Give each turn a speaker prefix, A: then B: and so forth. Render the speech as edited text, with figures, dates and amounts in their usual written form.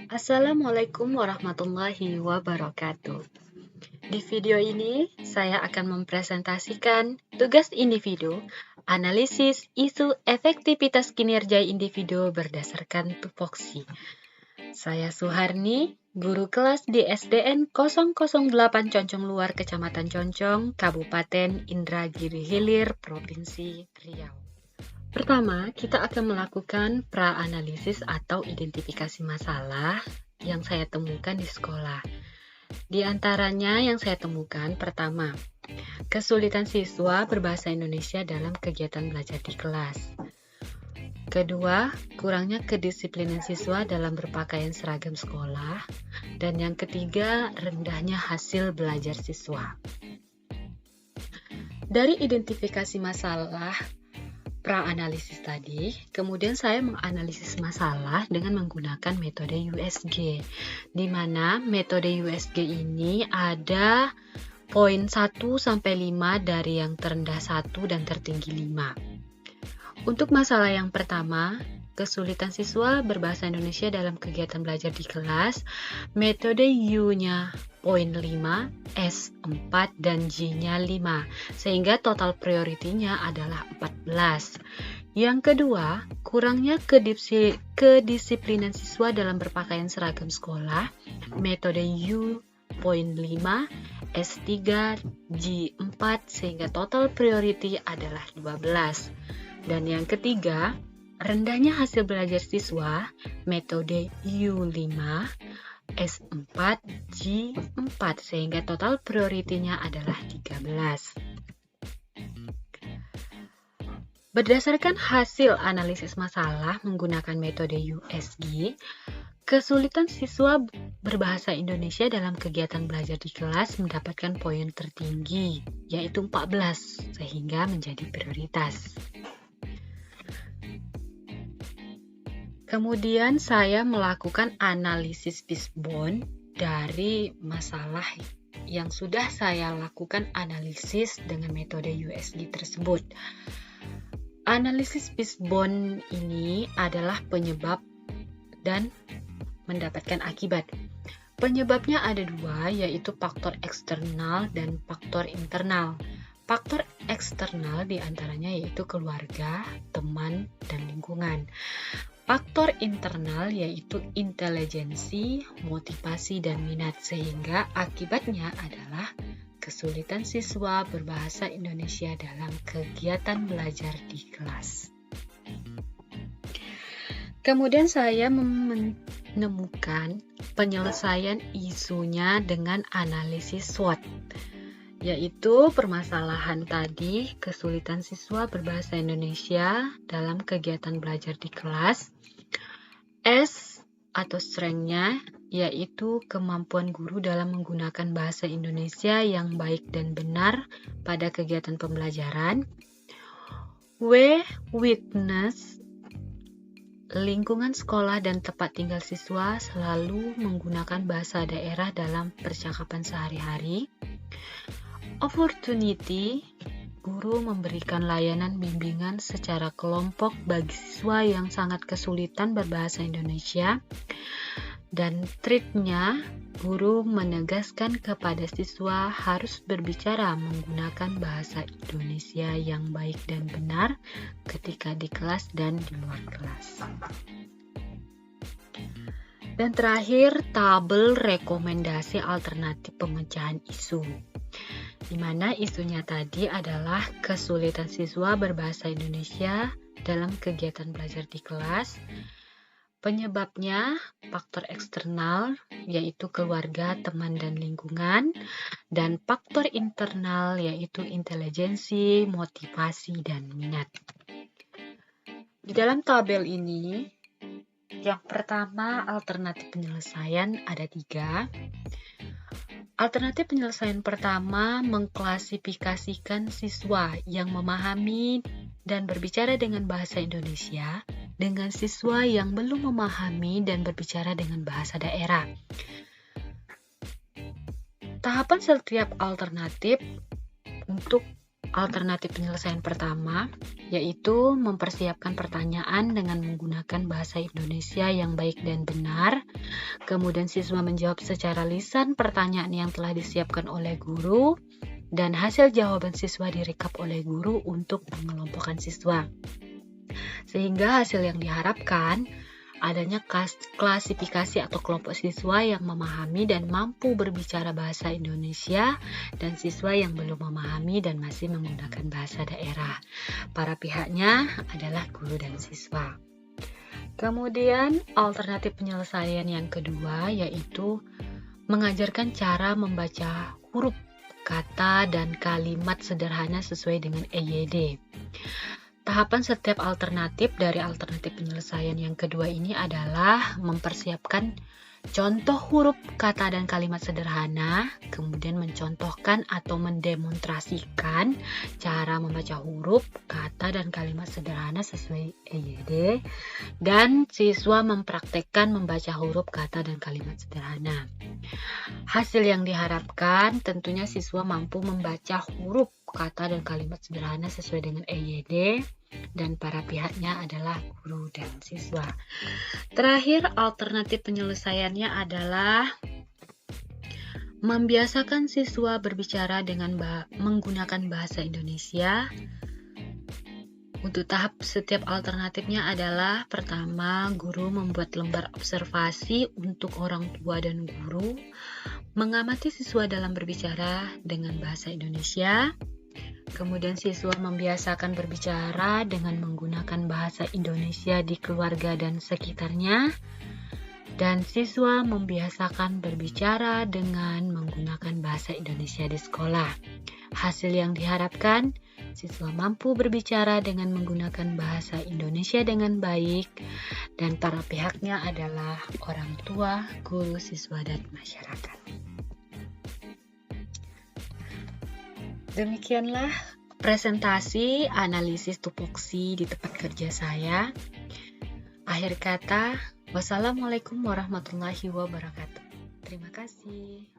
A: Assalamualaikum warahmatullahi wabarakatuh. Di video ini, saya akan mempresentasikan tugas individu, analisis isu efektivitas kinerja individu berdasarkan tupoksi. Saya Suharni, guru kelas di SDN 008 Concong Luar, Kecamatan Concong, Kabupaten Indragiri Hilir, Provinsi Riau. Pertama, kita akan melakukan pra-analisis atau identifikasi masalah yang saya temukan di sekolah. Di antaranya yang saya temukan, pertama, kesulitan siswa berbahasa Indonesia dalam kegiatan belajar di kelas. Kedua, kurangnya kedisiplinan siswa dalam berpakaian seragam sekolah. Dan yang ketiga, rendahnya hasil belajar siswa. Dari identifikasi masalah pra-analisis tadi, kemudian saya menganalisis masalah dengan menggunakan metode USG, di mana metode USG ini ada poin 1-5 dari yang terendah 1 dan tertinggi 5. Untuk masalah yang pertama, kesulitan siswa berbahasa Indonesia dalam kegiatan belajar di kelas, metode U-nya poin 5, S 4, dan G-nya 5, sehingga total prioritinya adalah 14. Yang kedua, kurangnya kedisiplinan siswa dalam berpakaian seragam sekolah, metode U poin 5, S 3, G 4, sehingga total priority adalah 12. Dan yang ketiga, rendahnya hasil belajar siswa, metode U5, S4, G4, sehingga total prioritinya adalah 13. Berdasarkan hasil analisis masalah menggunakan metode USG, kesulitan siswa berbahasa Indonesia dalam kegiatan belajar di kelas mendapatkan poin tertinggi, yaitu 14, sehingga menjadi prioritas. Kemudian saya melakukan analisis fishbone dari masalah yang sudah saya lakukan analisis dengan metode USG tersebut. Analisis fishbone ini adalah penyebab dan mendapatkan akibat. Penyebabnya ada dua, yaitu faktor eksternal dan faktor internal. Faktor eksternal diantaranya yaitu keluarga, teman, dan lingkungan. Faktor internal yaitu intelijensi, motivasi, dan minat, sehingga akibatnya adalah kesulitan siswa berbahasa Indonesia dalam kegiatan belajar di kelas. Kemudian saya menemukan penyelesaian isunya dengan analisis SWOT, yaitu permasalahan tadi, kesulitan siswa berbahasa Indonesia dalam kegiatan belajar di kelas. S atau strength-nya yaitu kemampuan guru dalam menggunakan bahasa Indonesia yang baik dan benar pada kegiatan pembelajaran. W, weakness, lingkungan sekolah dan tempat tinggal siswa selalu menggunakan bahasa daerah dalam percakapan sehari-hari. Opportunity, guru memberikan layanan bimbingan secara kelompok bagi siswa yang sangat kesulitan berbahasa Indonesia. Dan treat-nya, guru menegaskan kepada siswa harus berbicara menggunakan bahasa Indonesia yang baik dan benar ketika di kelas dan di luar kelas. Dan terakhir, tabel rekomendasi alternatif pemecahan isu, di mana isunya tadi adalah kesulitan siswa berbahasa Indonesia dalam kegiatan belajar di kelas. Penyebabnya faktor eksternal yaitu keluarga, teman, dan lingkungan, dan faktor internal yaitu intelijensi, motivasi, dan minat. Di dalam tabel ini, yang pertama alternatif penyelesaian ada 3. Alternatif penyelesaian pertama mengklasifikasikan siswa yang memahami dan berbicara dengan bahasa Indonesia dengan siswa yang belum memahami dan berbicara dengan bahasa daerah. Tahapan setiap alternatif untuk alternatif penyelesaian pertama, yaitu mempersiapkan pertanyaan dengan menggunakan bahasa Indonesia yang baik dan benar. Kemudian siswa menjawab secara lisan pertanyaan yang telah disiapkan oleh guru, dan hasil jawaban siswa direkap oleh guru untuk mengelompokkan siswa. Sehingga hasil yang diharapkan adanya klasifikasi atau kelompok siswa yang memahami dan mampu berbicara bahasa Indonesia dan siswa yang belum memahami dan masih menggunakan bahasa daerah. Para pihaknya adalah guru dan siswa. Kemudian alternatif penyelesaian yang kedua yaitu mengajarkan cara membaca huruf, kata, dan kalimat sederhana sesuai dengan EYD. Tahapan setiap alternatif dari alternatif penyelesaian yang kedua ini adalah mempersiapkan contoh huruf, kata, dan kalimat sederhana, kemudian mencontohkan atau mendemonstrasikan cara membaca huruf, kata, dan kalimat sederhana sesuai EYD, dan siswa mempraktekkan membaca huruf, kata, dan kalimat sederhana. Hasil yang diharapkan tentunya siswa mampu membaca huruf, kata, dan kalimat sederhana sesuai dengan EYD, dan para pihaknya adalah guru dan siswa. Terakhir, alternatif penyelesaiannya adalah membiasakan siswa berbicara dengan menggunakan bahasa Indonesia. Untuk tahap setiap alternatifnya adalah pertama, guru membuat lembar observasi untuk orang tua dan guru, mengamati siswa dalam berbicara dengan bahasa Indonesia. Kemudian siswa membiasakan berbicara dengan menggunakan bahasa Indonesia di keluarga dan sekitarnya. Dan siswa membiasakan berbicara dengan menggunakan bahasa Indonesia di sekolah. Hasil yang diharapkan, siswa mampu berbicara dengan menggunakan bahasa Indonesia dengan baik, dan para pihaknya adalah orang tua, guru, siswa, dan masyarakat. Demikianlah presentasi analisis tupoksi di tempat kerja saya. Akhir kata, wassalamualaikum warahmatullahi wabarakatuh. Terima kasih.